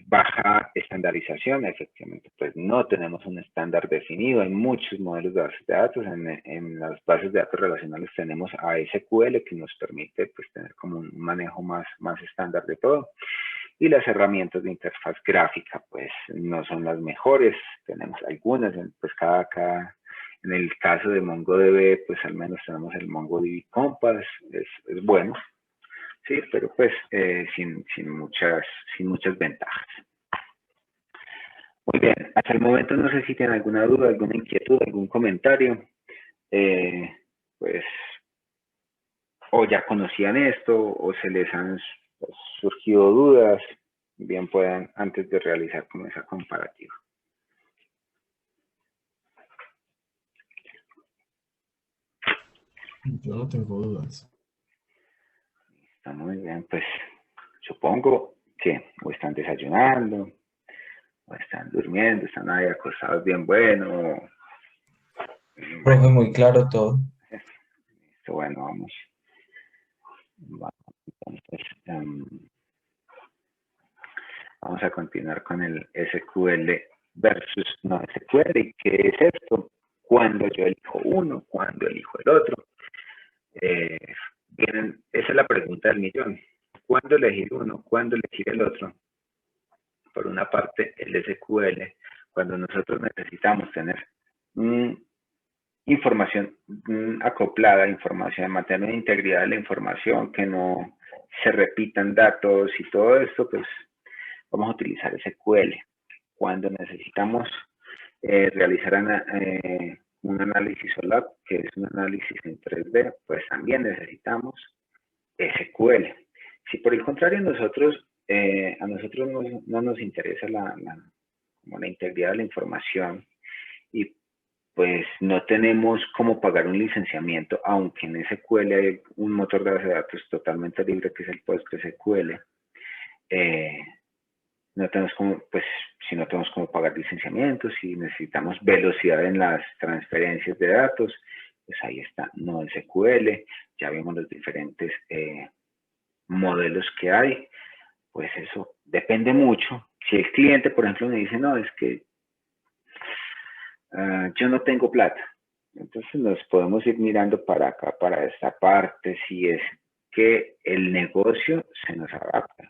Baja estandarización, efectivamente, pues no tenemos un estándar definido, hay muchos modelos de bases de datos, en las bases de datos relacionales tenemos a SQL que nos permite pues tener como un manejo más estándar de todo, y las herramientas de interfaz gráfica pues no son las mejores, tenemos algunas, pues en el caso de MongoDB pues al menos tenemos el MongoDB Compass, es bueno. Sí, pero pues sin muchas ventajas. Muy bien, hasta el momento no sé si tienen alguna duda, alguna inquietud, algún comentario. Pues o ya conocían esto o se les han surgido dudas, bien puedan antes de realizar como esa comparativa. Yo no tengo dudas. Está muy bien, pues supongo que o están desayunando, o están durmiendo, están ahí acostados bien bueno. Profe, muy claro todo. Bueno, vamos. Entonces, vamos a continuar con el SQL versus no SQL. ¿Qué es esto? ¿Cuándo yo elijo uno? ¿Cuándo elijo el otro? Esa es la pregunta del millón. ¿Cuándo elegir uno? ¿Cuándo elegir el otro? Por una parte, el SQL, cuando nosotros necesitamos tener información acoplada, información, mantener la integridad de la información, que no se repitan datos y todo esto, pues vamos a utilizar SQL. Cuando necesitamos realizar un análisis OLAP, que es un análisis en 3D, pues también necesitamos SQL. Si por el contrario a nosotros no nos interesa la integridad de la información y pues no tenemos cómo pagar un licenciamiento, aunque en SQL hay un motor de base de datos totalmente libre que es el PostgreSQL. No tenemos como, pues, si no tenemos cómo pagar licenciamientos, si necesitamos velocidad en las transferencias de datos, pues ahí está NoSQL. Ya vimos los diferentes modelos que hay. Pues eso depende mucho. Si el cliente, por ejemplo, me dice, no, es que yo no tengo plata, entonces nos podemos ir mirando para acá, para esta parte, si es que el negocio se nos adapta.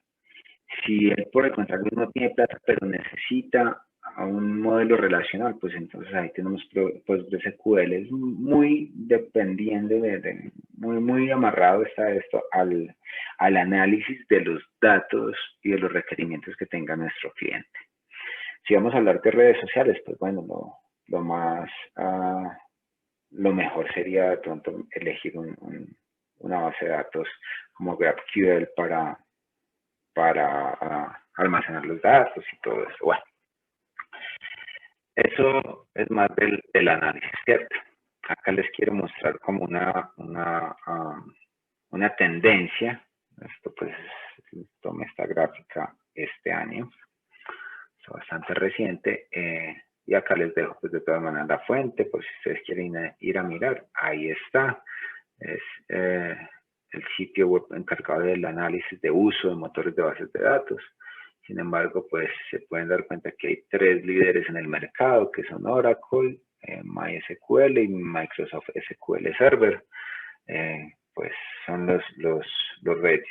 Si él, por el contrario, no tiene plata, pero necesita a un modelo relacional, pues entonces ahí tenemos PostgreSQL. Es muy dependiendo muy amarrado está esto al análisis de los datos y de los requerimientos que tenga nuestro cliente. Si vamos a hablar de redes sociales, pues bueno, lo mejor sería de pronto elegir una base de datos como GraphQL para almacenar los datos y todo eso. Bueno, eso es más del análisis, ¿cierto? Acá les quiero mostrar como una tendencia. Esto pues, tomé esta gráfica este año, es bastante reciente, y acá les dejo pues de todas maneras la fuente, por si ustedes quieren ir a mirar, ahí está. Es el sitio web encargado del análisis de uso de motores de bases de datos. Sin embargo, pues se pueden dar cuenta que hay 3 líderes en el mercado, que son Oracle, MySQL y Microsoft SQL Server. Pues son los reyes.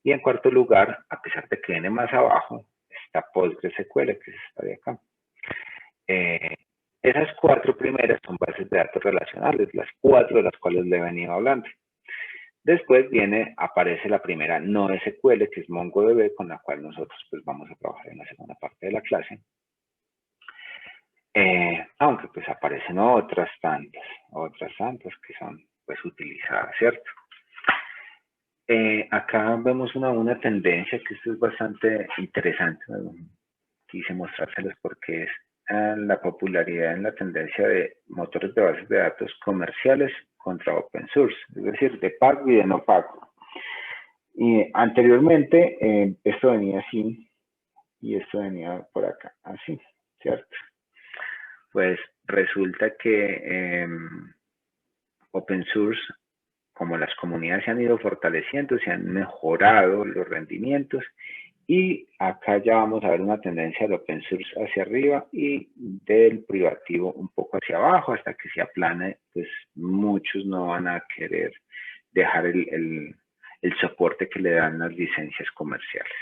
Y en cuarto lugar, a pesar de que viene más abajo, está PostgreSQL, que es esta de acá. Esas 4 primeras son bases de datos relacionales, las 4 de las cuales le he venido hablando. Después aparece la primera no SQL, que es MongoDB, con la cual nosotros pues vamos a trabajar en la segunda parte de la clase. Aunque pues aparecen otras tantas que son pues utilizadas, ¿cierto? Acá vemos una tendencia que esto es bastante interesante. Quise mostrárselos porque es la popularidad en la tendencia de motores de bases de datos comerciales contra open source, es decir, de pago y de no pago. Y anteriormente esto venía así y esto venía por acá, así, ¿cierto? Pues resulta que open source, como las comunidades se han ido fortaleciendo, se han mejorado los rendimientos, y acá ya vamos a ver una tendencia del open source hacia arriba y del privativo un poco hacia abajo, hasta que se aplane, pues muchos no van a querer dejar el soporte que le dan las licencias comerciales.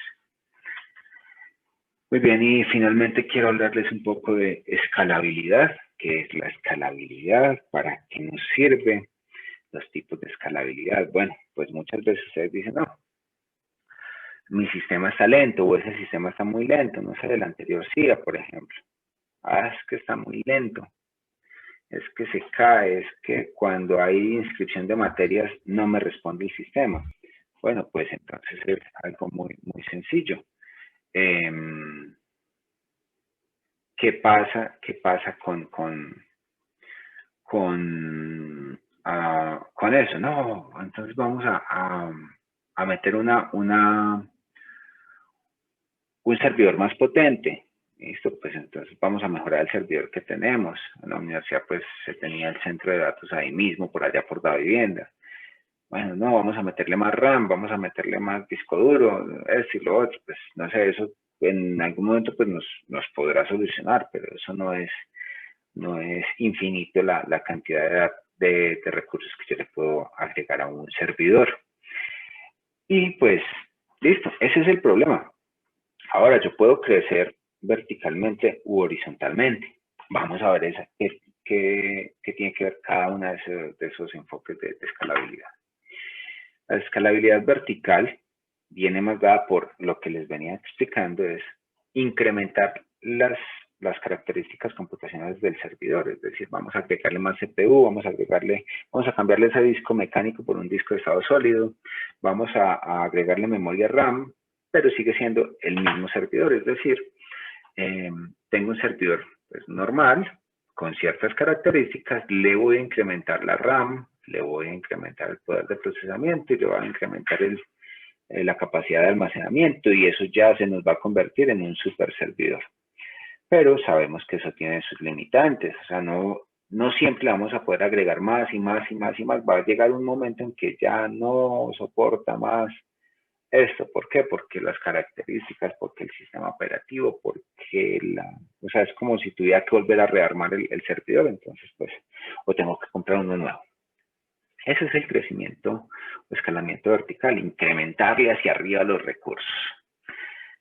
Muy bien, y finalmente quiero hablarles un poco de escalabilidad. ¿Qué es la escalabilidad? ¿Para qué nos sirve? Los tipos de escalabilidad. Bueno, pues muchas veces ustedes dicen, no, mi sistema está lento o ese sistema está muy lento, no sé, el anterior SIA, por ejemplo. Es que está muy lento, es que se cae, es que cuando hay inscripción de materias no me responde el sistema. Bueno, pues entonces es algo muy sencillo. ¿Qué pasa con eso? No, entonces vamos a meter un servidor más potente. Listo, pues entonces vamos a mejorar el servidor que tenemos. En la universidad pues se tenía el centro de datos ahí mismo, por allá por la vivienda. Bueno, no, vamos a meterle más RAM, vamos a meterle más disco duro, esto y lo otro. Pues no sé, eso en algún momento pues nos podrá solucionar, pero eso no es infinito la cantidad de recursos que yo le puedo agregar a un servidor. Y pues, listo, ese es el problema. Ahora yo puedo crecer verticalmente u horizontalmente. Vamos a ver qué tiene que ver cada uno de esos enfoques de escalabilidad. La escalabilidad vertical viene más dada por lo que les venía explicando, es incrementar las características computacionales del servidor, es decir, vamos a agregarle más CPU, vamos a cambiarle ese disco mecánico por un disco de estado sólido, vamos a agregarle memoria RAM, pero sigue siendo el mismo servidor, es decir, tengo un servidor pues, normal, con ciertas características, le voy a incrementar la RAM, le voy a incrementar el poder de procesamiento y le voy a incrementar la capacidad de almacenamiento, y eso ya se nos va a convertir en un super servidor. Pero sabemos que eso tiene sus limitantes, o sea, no siempre vamos a poder agregar más y más y más y más. Va a llegar un momento en que ya no soporta más esto. ¿Por qué? Porque las características, porque el sistema operativo, porque o sea, es como si tuviera que volver a rearmar el servidor, entonces pues, o tengo que comprar uno nuevo. Ese es el crecimiento o escalamiento vertical, incrementarle hacia arriba los recursos.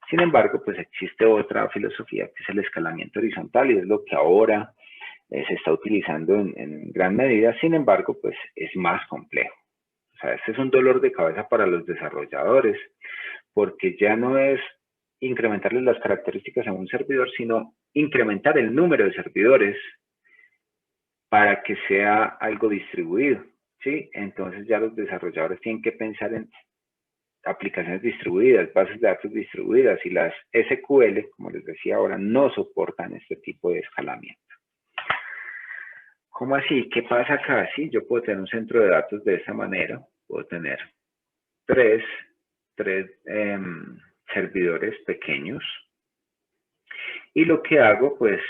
Sin embargo, pues existe otra filosofía que es el escalamiento horizontal y es lo que ahora se está utilizando en gran medida. Sin embargo, pues es más complejo. O sea, este es un dolor de cabeza para los desarrolladores porque ya no es incrementarle las características a un servidor, sino incrementar el número de servidores para que sea algo distribuido, ¿sí? Entonces ya los desarrolladores tienen que pensar en aplicaciones distribuidas, bases de datos distribuidas, y las SQL, como les decía ahora, no soportan este tipo de escalamiento. ¿Cómo así? ¿Qué pasa acá? Sí, yo puedo tener un centro de datos de esta manera, puedo tener tres servidores pequeños, y lo que hago, pues,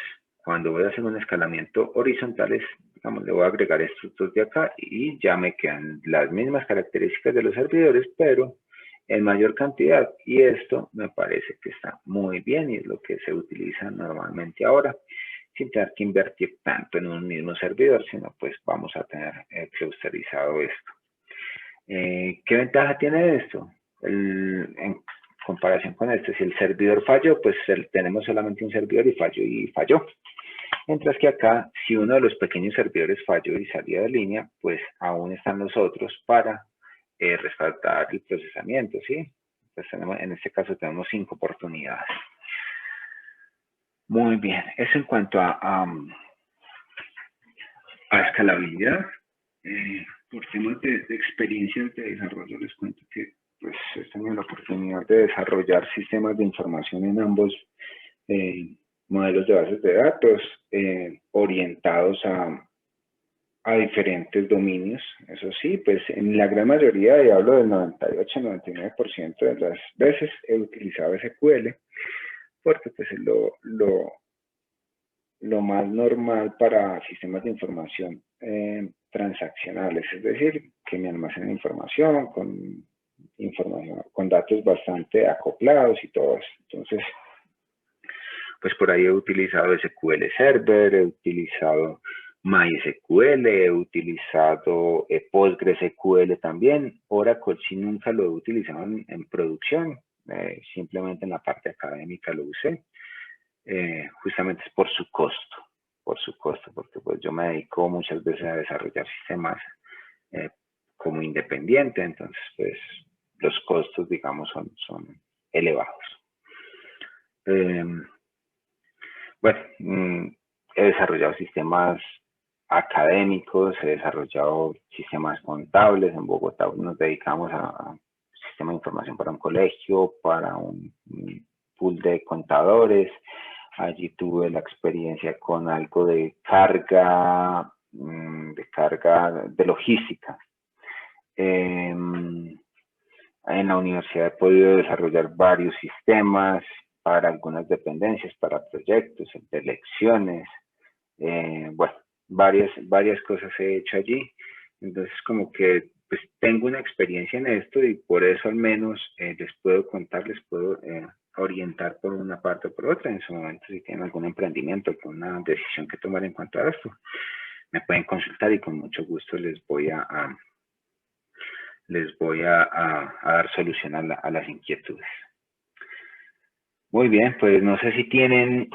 cuando voy a hacer un escalamiento horizontal es, digamos, le voy a agregar estos dos de acá y ya me quedan las mismas características de los servidores, pero en mayor cantidad. Y esto me parece que está muy bien y es lo que se utiliza normalmente ahora, sin tener que invertir tanto en un mismo servidor, sino pues vamos a tener clusterizado esto. ¿Qué ventaja tiene esto? En comparación con este, si el servidor falló, pues tenemos solamente un servidor y falló. Mientras que acá, si uno de los pequeños servidores falló y salió de línea, pues aún están los otros para rescatar el procesamiento, ¿sí? Pues en este caso tenemos 5 oportunidades. Muy bien, eso en cuanto a escalabilidad. Por temas de experiencias de desarrollo, les cuento que pues he tenido la oportunidad de desarrollar sistemas de información en ambos modelos de bases de datos orientados a diferentes dominios. Eso sí, pues en la gran mayoría, y hablo del 98-99% de las veces, he utilizado SQL porque pues es lo más normal para sistemas de información transaccionales, es decir, que me almacenen información con datos bastante acoplados y todo eso. Entonces, pues por ahí he utilizado SQL Server, he utilizado MySQL, he utilizado PostgreSQL también. Oracle sí nunca lo he utilizado en producción, simplemente en la parte académica lo usé. Justamente es por su costo, porque pues yo me dedico muchas veces a desarrollar sistemas como independiente, entonces pues los costos, digamos, son elevados. Bueno, he desarrollado sistemas académicos, he desarrollado sistemas contables. En Bogotá nos dedicamos a sistema de información para un colegio, para un pool de contadores. Allí tuve la experiencia con algo de carga de logística. En la universidad he podido desarrollar varios sistemas para algunas dependencias, para proyectos, de lecciones. Bueno, varias cosas he hecho allí. Entonces, como que pues tengo una experiencia en esto y por eso al menos les puedo contar, les puedo orientar por una parte o por otra. En su momento, si tienen algún emprendimiento, alguna decisión que tomar en cuanto a esto, me pueden consultar y con mucho gusto les voy a dar solución a las inquietudes. Muy bien, pues no sé si tienen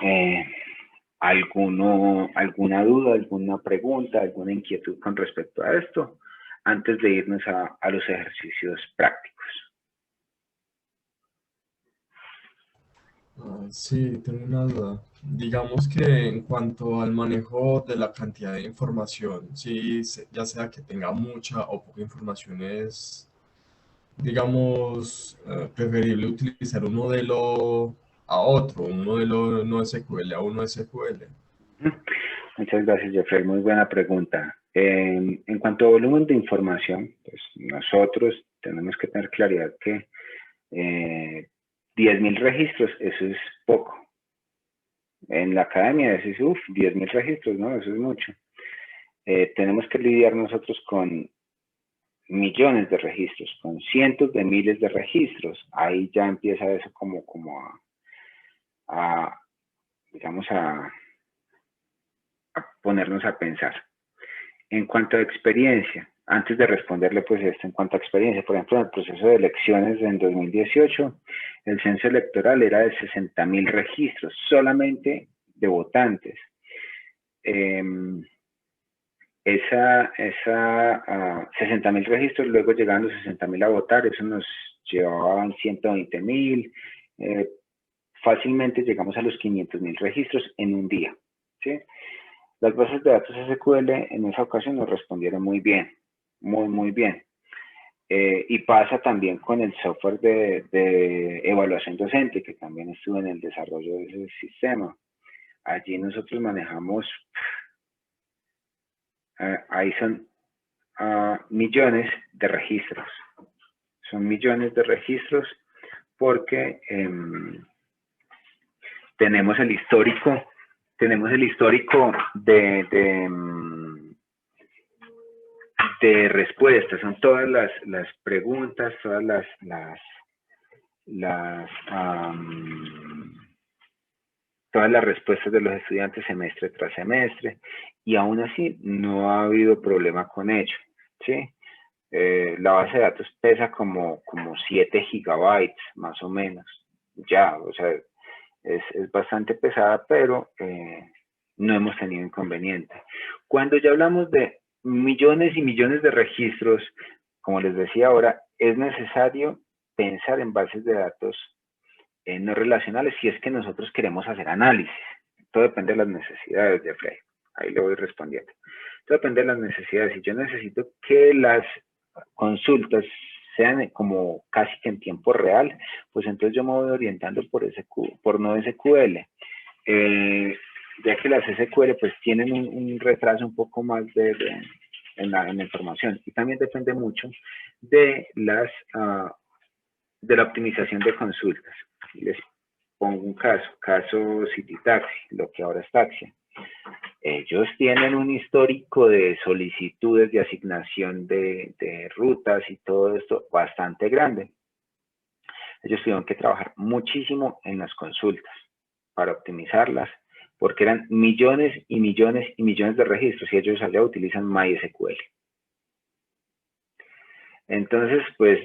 alguna duda, alguna pregunta, alguna inquietud con respecto a esto, antes de irnos a los ejercicios prácticos. Sí, tengo una duda. Digamos que en cuanto al manejo de la cantidad de información, sí, ya sea que tenga mucha o poca información, es, digamos, preferible utilizar un modelo a otro, un modelo no SQL a uno SQL. Muchas gracias, Jeffrey. Muy buena pregunta. En cuanto a volumen de información, pues nosotros tenemos que tener claridad que 10.000 registros, eso es poco. En la academia decís, 10.000 registros, ¿no? Eso es mucho. Tenemos que lidiar nosotros con millones de registros, con cientos de miles de registros. Ahí ya empieza eso como digamos, a ponernos a pensar. En cuanto a experiencia, antes de responderle pues esto en cuanto a experiencia, por ejemplo, en el proceso de elecciones en 2018, el censo electoral era de 60.000 registros solamente de votantes. 60.000 registros, luego llegaban los 60.000 a votar, eso nos llevaban 120.000, fácilmente llegamos a los 500.000 registros en un día, ¿sí? Las bases de datos SQL en esa ocasión nos respondieron muy bien, muy bien. Y pasa también con el software de evaluación docente, que también estuvo en el desarrollo de ese sistema. Allí nosotros manejamos, ahí son millones de registros. Son millones de registros porque tenemos el histórico de respuestas, son todas las preguntas, todas todas las respuestas de los estudiantes semestre tras semestre, y aún así no ha habido problema con ello, ¿sí? La base de datos pesa como 7 gigabytes, más o menos, ya, o sea, es bastante pesada, pero no hemos tenido inconveniente. Cuando ya hablamos de millones y millones de registros, como les decía ahora, es necesario pensar en bases de datos no relacionales si es que nosotros queremos hacer análisis. Todo depende de las necesidades, Jeffrey. Ahí le voy respondiendo. Todo depende de las necesidades. Si yo necesito que las consultas sean como casi que en tiempo real, pues entonces yo me voy orientando por NoSQL. Ya que las SQL pues tienen un retraso un poco más en la información, y también depende mucho de la optimización de consultas. Les pongo un caso CityTaxi, lo que ahora es Taxia. Ellos tienen un histórico de solicitudes de asignación de rutas y todo esto bastante grande. Ellos tuvieron que trabajar muchísimo en las consultas para optimizarlas, porque eran millones y millones y millones de registros, y ellos allá utilizan MySQL. Entonces, pues,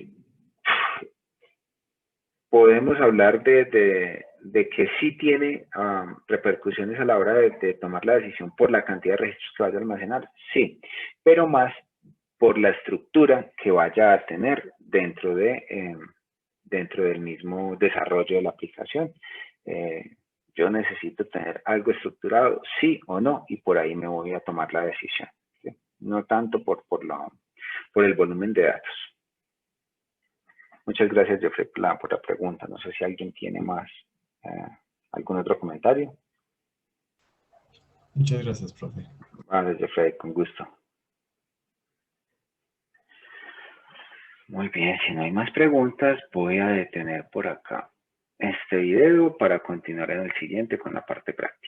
podemos hablar de que sí tiene repercusiones a la hora de tomar la decisión por la cantidad de registros que vaya a almacenar, sí, pero más por la estructura que vaya a tener dentro del mismo desarrollo de la aplicación. Yo necesito tener algo estructurado, sí o no, y por ahí me voy a tomar la decisión, ¿sí? No tanto por el volumen de datos. Muchas gracias, Jeffrey, por la pregunta. No sé si alguien tiene más, algún otro comentario. Muchas gracias, profe. Vale, Jeffrey, con gusto. Muy bien, si no hay más preguntas, voy a detener por acá este video para continuar en el siguiente con la parte práctica.